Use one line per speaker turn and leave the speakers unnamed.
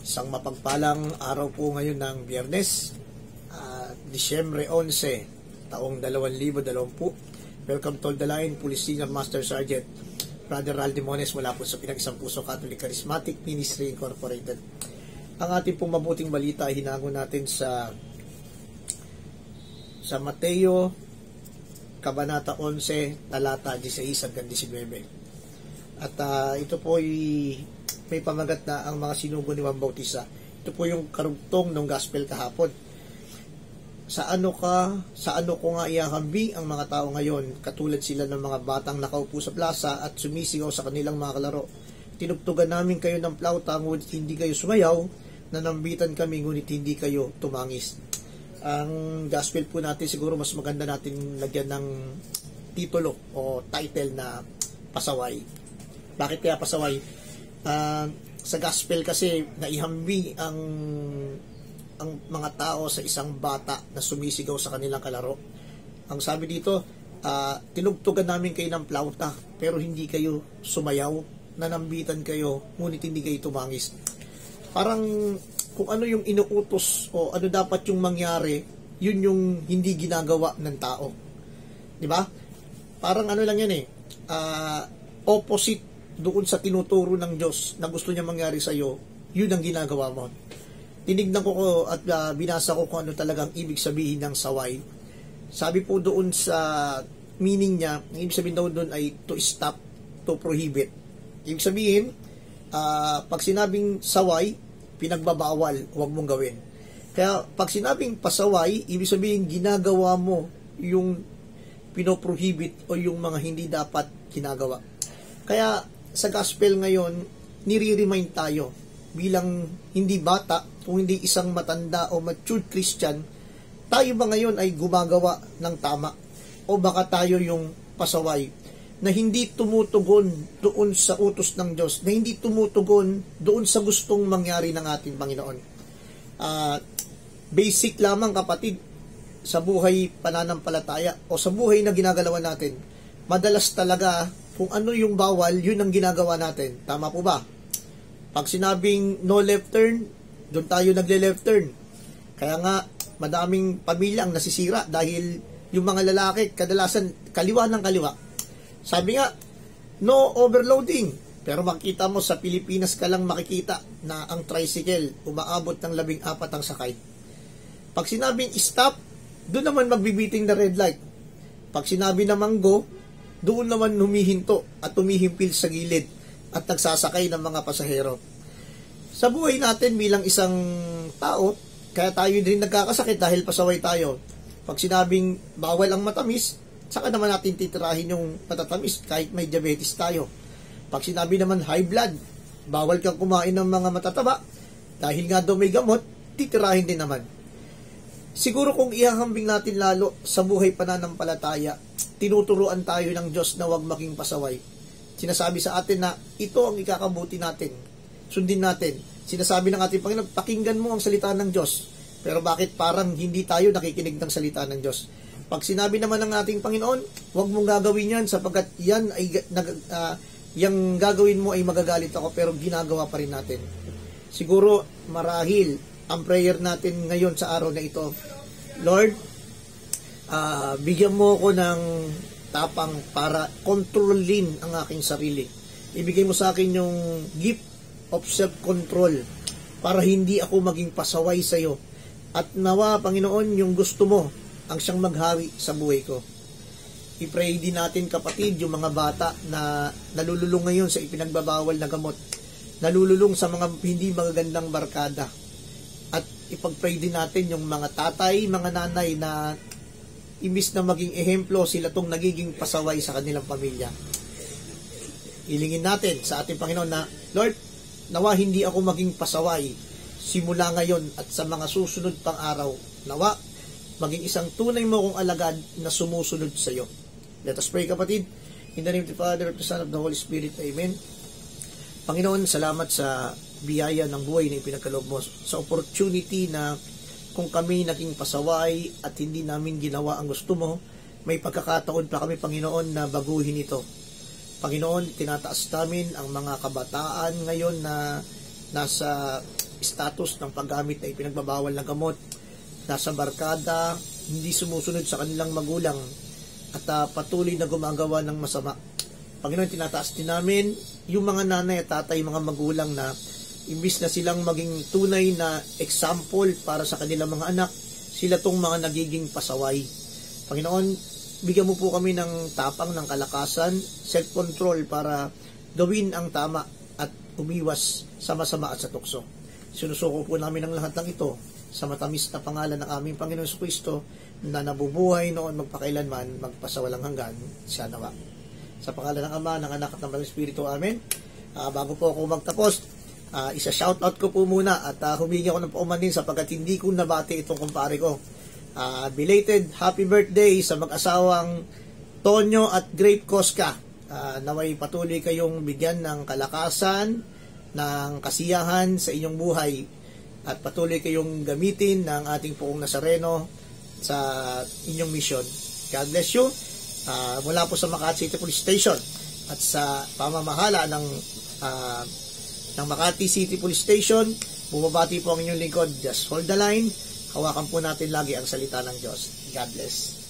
Isang mapagpalang araw po ngayon ng Biyernes, Disyembre 11, taong 2020. Welcome to the line, Police Senior Master Sergeant Brother Ral Demones mula po sa Pinag-Isang Puso Catholic Charismatic Ministry Incorporated. Ang ating pong mabuting balita ay hinango natin sa Mateo Kabanata 11, talata 16 hanggang 19. At ito po ay may pamagat na ang mga sinugo ni Juan Bautista. Ito po yung karugtong ng gospel kahapon. Sa ano ko nga iahambing ang mga tao ngayon, katulad sila ng mga batang nakaupo sa plaza at sumisigaw sa kanilang mga kalaro. Tinugtugan namin kayo ng plauta, ngunit hindi kayo sumayaw, nanambitan kami, ngunit hindi kayo tumangis. Ang gospel po natin, siguro mas maganda natin lagyan ng titulo o title na pasaway. Bakit kaya pasaway? Sa gospel kasi naihambing ang mga tao sa isang bata na sumisigaw sa kanilang kalaro. Ang sabi dito, tinugtugan namin kayo ng plauta pero hindi kayo sumayaw, nanambitan kayo ngunit hindi kayo tumangis. Parang kung ano yung inuutos o ano dapat yung mangyari, yun yung hindi ginagawa ng tao. Di ba? Parang ano lang yan opposite doon sa tinuturo ng Diyos na gusto niya mangyari sa iyo, yun ang ginagawa mo. Tinignan ko at binasa ko kung ano talagang ibig sabihin ng saway. Sabi po doon sa meaning niya, ang ibig sabihin daw doon ay to stop, to prohibit. Ibig sabihin, pag sinabing saway, pinagbabawal, huwag mong gawin. Kaya pag sinabing pasaway, ibig sabihin ginagawa mo yung pinoprohibit o yung mga hindi dapat ginagawa. Kaya sa gospel ngayon, nire-remind tayo bilang hindi bata, kung hindi isang matanda o matured Christian, tayo ba ngayon ay gumagawa ng tama? O baka tayo yung pasaway na hindi tumutugon doon sa utos ng Diyos, na hindi tumutugon doon sa gustong mangyari ng ating Panginoon. Basic lamang kapatid, sa buhay pananampalataya o sa buhay na ginagalawan natin, madalas talaga kung ano yung bawal, yun ang ginagawa natin. Tama po ba? Pag sinabing no left turn, doon tayo nagle-left turn. Kaya nga, madaming pamilya ang nasisira dahil yung mga lalaki, kadalasan kaliwa ng kaliwa. Sabi nga, no overloading. Pero makita mo sa Pilipinas ka lang makikita na ang tricycle umaabot ng 14 ang sakay. Pag sinabing stop, doon naman magbibiting na red light. Pag sinabi namang go, doon naman humihinto at humihimpil sa gilid at nagsasakay ng mga pasahero. Sa buhay natin bilang isang tao, kaya tayo din nagkakasakit dahil pasaway tayo. Pag sinabing bawal ang matamis, saka naman natin titirahin yung matatamis kahit may diabetes tayo. Pag sinabi naman high blood, bawal kang kumain ng mga matataba dahil nga daw may gamot, titirahin din naman. Siguro kung ihahambing natin lalo sa buhay pananampalataya, tinuturuan tayo ng Diyos na huwag maging pasaway. Sinasabi sa atin na ito ang ikakabuti natin. Sundin natin. Sinasabi ng ating Panginoon, pakinggan mo ang salita ng Diyos. Pero bakit parang hindi tayo nakikinig ng salita ng Diyos? Pag sinabi naman ng ating Panginoon, huwag mong gagawin yan sapagkat yan ay yung gagawin mo ay magagalit ako, pero ginagawa pa rin natin. Siguro marahil ang prayer natin ngayon sa araw na ito, Lord, bigyan mo ko ng tapang para kontrolin ang aking sarili. Ibigay mo sa akin yung gift of self-control para hindi ako maging pasaway sa iyo. At nawa, Panginoon, yung gusto mo ang siyang maghari sa buhay ko. I-pray din natin, kapatid, yung mga bata na nalululong ngayon sa ipinagbabawal na gamot, nalululong sa mga hindi magagandang barkada. At ipag-pray din natin yung mga tatay, mga nanay na imbis na maging ehemplo, sila tong nagiging pasaway sa kanilang pamilya. Ilingin natin sa ating Panginoon na, Lord, nawa hindi ako maging pasaway simula ngayon at sa mga susunod pang araw. Nawa, maging isang tunay mo kong alagad na sumusunod sa iyo. Let us pray, kapatid. In the name of the Father, of the Son, of the Holy Spirit. Amen. Panginoon, salamat sa biyaya ng buhay na ipinagkaloob mo, sa opportunity na kung kami naging pasaway at hindi namin ginawa ang gusto mo, may pagkakataon pa kami, Panginoon, na baguhin ito. Panginoon, tinataas namin ang mga kabataan ngayon na nasa status ng paggamit na ipinagbabawal na gamot, nasa barkada, hindi sumusunod sa kanilang magulang, at patuloy na gumagawa ng masama. Panginoon, tinataas din namin yung mga nanay at tatay, mga magulang na imbis na silang maging tunay na example para sa kanilang mga anak, sila tong mga nagiging pasaway. Panginoon, bigyan mo po kami ng tapang, ng kalakasan, self-control para gawin ang tama at umiwas sa masama at sa tukso. Sinusuko po namin ang lahat ng ito sa matamis na pangalan ng aming Panginoon Jesucristo na nabubuhay noon magpakailanman, magpasawalang hanggan. Siya nawa. Sa pangalan ng Ama, ng Anak at ng Banal Espiritu. Amen. Bago po ako magtapos, isa-shoutout ko po muna at humingi ako ng paumanin sapagkat hindi ko nabati itong kumpare ko. Belated happy birthday sa mag-asawang Tonyo at Grape Cosca. Naway patuloy kayong bigyan ng kalakasan, ng kasiyahan sa inyong buhay at patuloy kayong gamitin ng ating Poong Nazareno sa inyong mission. God bless you. Mula po sa Makati City Police Station at sa pamamahala ng Makati City Police Station, bumabati po ang inyong lingkod. Just hold the line. Hawakan po natin lagi ang salita ng Diyos. God bless.